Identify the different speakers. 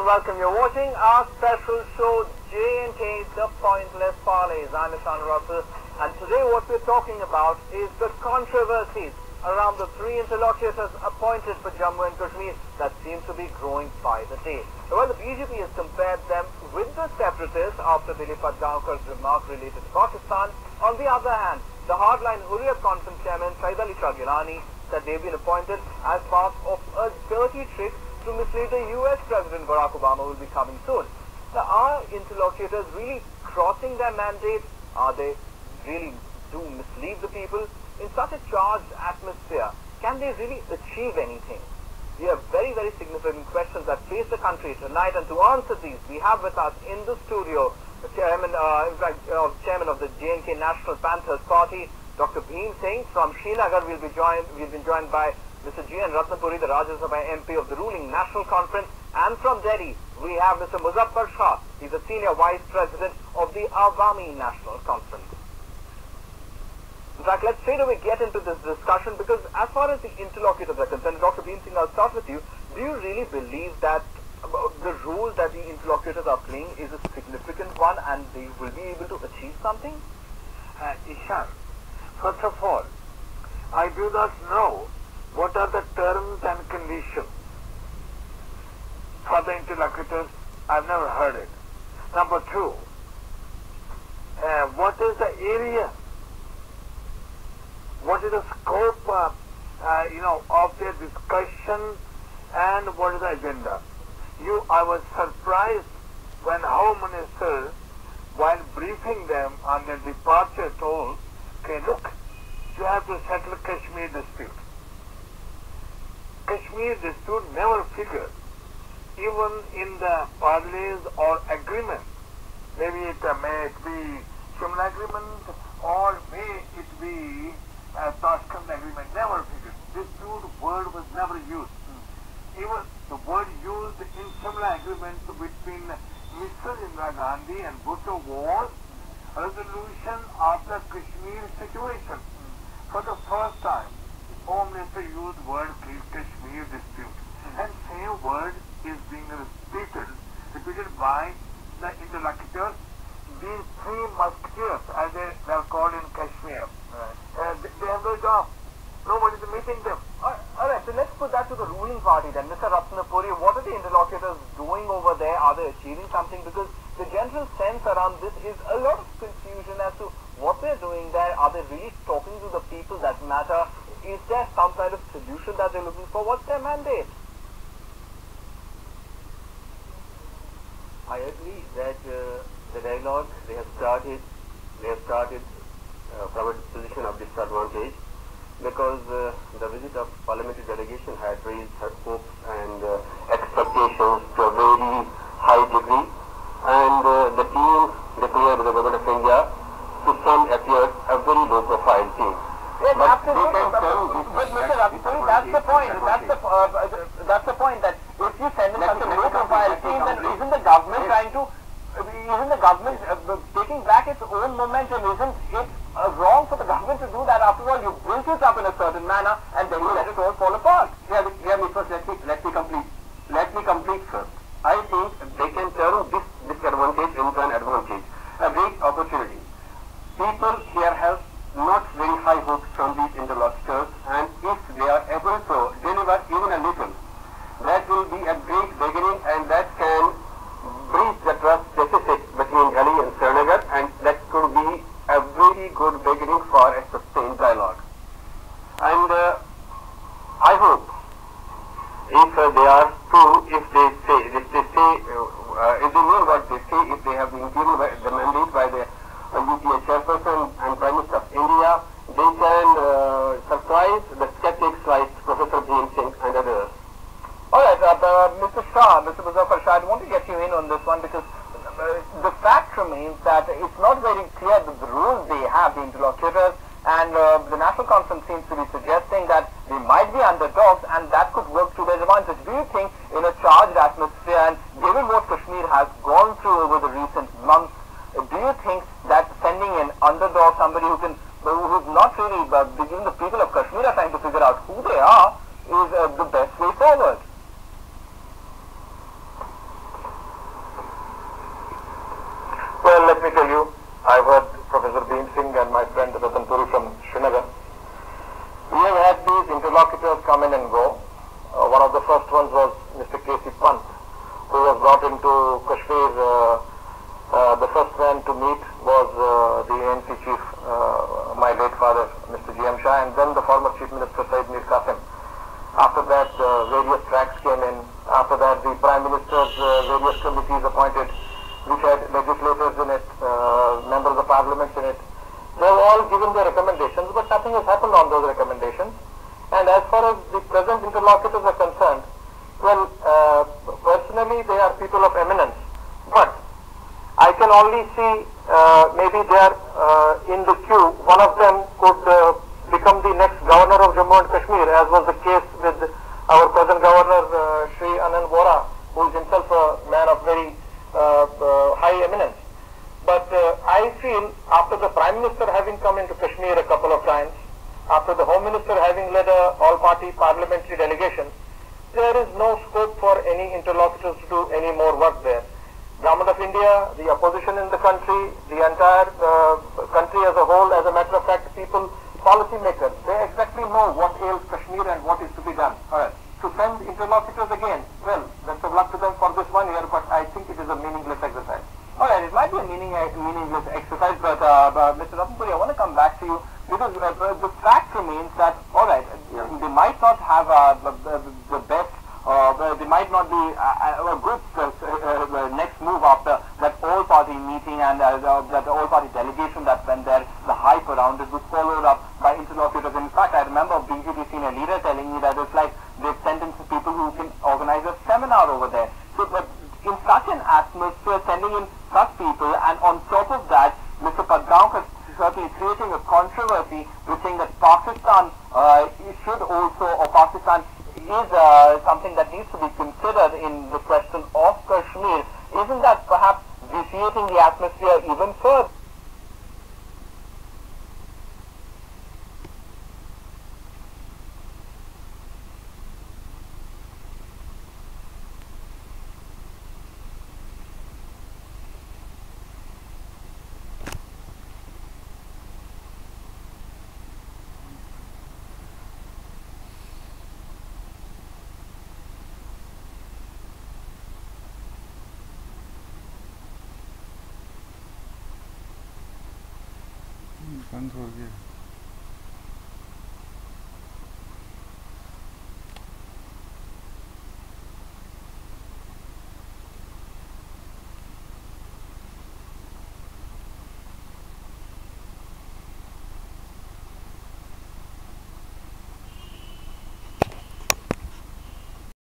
Speaker 1: welcome. You're watching our special show, J&K, The Pointless Parleys. I'm Ishan Russell, and today what we're talking about is the controversies around the three interlocutors appointed for Jammu and Kashmir that seem to be growing by the day. Well, the BJP has compared them with the separatists after DILEEP PADGAONKAR'S remark related to Pakistan. On the other hand, the hardline Hurriyat Conference chairman GEELANI said they've been appointed as part of a dirty trick to mislead the US President Barack Obama will be coming soon. Now, are interlocutors really crossing their mandate? Are they really do mislead the people? In such a charged atmosphere, can they really achieve anything? We have very, very significant questions that face the country tonight, and to answer these, we have with us in the studio the chairman, chairman of the J&K National Panthers Party, Dr. BHIM Singh. From Srinagar, we've been joined by Mr. RATNAPURI, the Rajya Sabha MP of the ruling National Conference, and from Delhi, we have Mr. MUZZAFFAR. He's a senior vice president of the AWAMI National Conference. In fact, let's straight away get into this discussion, because as far as the interlocutors are concerned, Dr. BHIM Singh, I'll start with you. Do you really believe that the role that the interlocutors are playing is a significant one and they will be able to achieve something?
Speaker 2: Ishan, first of all, I do not know what are the terms and conditions for the interlocutors. I've never heard it. Number two, what is the area? What is the scope of their discussion, and what is the agenda? I was surprised when Home Minister, while briefing them on their departure, told, okay, look, you have to settle Kashmir dispute. Kashmir dispute never figured, even in the Parleys or agreement. Maybe may it be Shimla agreement, or may it be Tashkent agreement, never figured. Dispute word was never used. Even the word used in Shimla agreement between Mr. Indira Gandhi and Bhutto was resolution of the Kashmir situation. For the first time, Home Minister used word Kashmir dispute, and same word is being repeated by the interlocutors, these three musketeers, as they are called in Kashmir. Right. They have no job. Nobody is meeting them.
Speaker 1: Alright, so let's put that to the ruling party then. Mr. RATNAPURI, what are the interlocutors doing over there? Are they achieving something? Because the general sense around this is a lot of confusion as to what they're doing there. Are they really talking to the people that matter? Is there some kind of solution that they're looking for? What's their mandate?
Speaker 3: I agree that the dialogue they have started from a position of disadvantage, because the visit of parliamentary delegation had raised her hopes and expectations to a very high degree, and the team declared the Government of India to some appeared a very low profile team.
Speaker 1: Yes, but absolutely. But Mr. RATNAPURI, that's the point. That's the point, that if you send in such a low profile team, then isn't the government taking back its own momentum? Isn't it wrong for the government to do that? After all, you built it up in a certain manner and then you let it all fall apart.
Speaker 3: Hear me first, let me complete first. I think they can turn this disadvantage into an advantage, a great opportunity. People here have not very high hopes from these interlocutors, and if they are able to deliver even a little, that will be a great beginning, and that can bridge the trust deficit between Delhi and Srinagar, and that could be a very good beginning for a sustained dialogue. And I hope if they are true, if they mean what they say, if they have been given the mandate by the UPA chairperson and Prime Minister of India, they can surprise the skeptics like Professor BHIM Singh and others.
Speaker 1: Alright, Mr. Shah, Mr. MUZZAFFAR Shah, I want to get you in on this one, because the fact remains that it's not very clear that the rules they have, the interlocutors, and the National Conference seems to be suggesting that they might be underdogs and that could work to their advantage. Do you think, in a charged atmosphere, and given what Kashmir has gone through over the recent months, do you think that sending an underdog, somebody who's not really, even the people of Kashmir are trying to figure out who they are, is the best way forward? the first ones was Mr. K.C. Pant, who was brought into Kashmir. The first man to meet was the ANC chief, my late father, Mr. G.M. Shah, and then the former Chief Minister Said Mir Qasim. After that, various tracks came in. After that, the Prime Minister's various committees appointed, which had legislators in it, members of parliament in it. They have all given their recommendations, but nothing has happened on those recommendations. And as far as the present interlocutors are concerned, well, personally, they are people of eminence. But I can only see maybe they are in the queue. One of them could become the next governor of Jammu and Kashmir, as was the case with our present governor, Shri Anand Vora, who is himself a man of very high eminence. But I feel after the Prime Minister having come into Kashmir a couple of times, after the Home Minister having led a all-party parliamentary delegation, there is no scope for any interlocutors to do any more work there. Government of India, the opposition in the country, the entire country as a whole, as a matter of fact, people, policymakers, they exactly know what ails Kashmir and what is to be done. Alright. To send interlocutors again, well, best of luck to them for this 1 year, but I think it is a meaningless exercise.
Speaker 3: Alright, it might be a meaningless exercise, but Mr. Ratnapuri, I want to come back to you, because the fact remains that, alright, they might not have the best, they might not be a good next move after that all-party meeting and that all-party delegation that went there. The hype around it was followed up by interlocutors. In fact, I remember BJP senior leader telling me that it's like they've sent in people who can organize a seminar over there. So, but in such an atmosphere, sending in such people, and on top of that, Mr. PADGAONKAR certainly creating a controversy with saying that Pakistan should also, or Pakistan is something that needs to be considered in the question of Kashmir. Isn't that perhaps vitiating the atmosphere even further?
Speaker 4: बंद हो गया।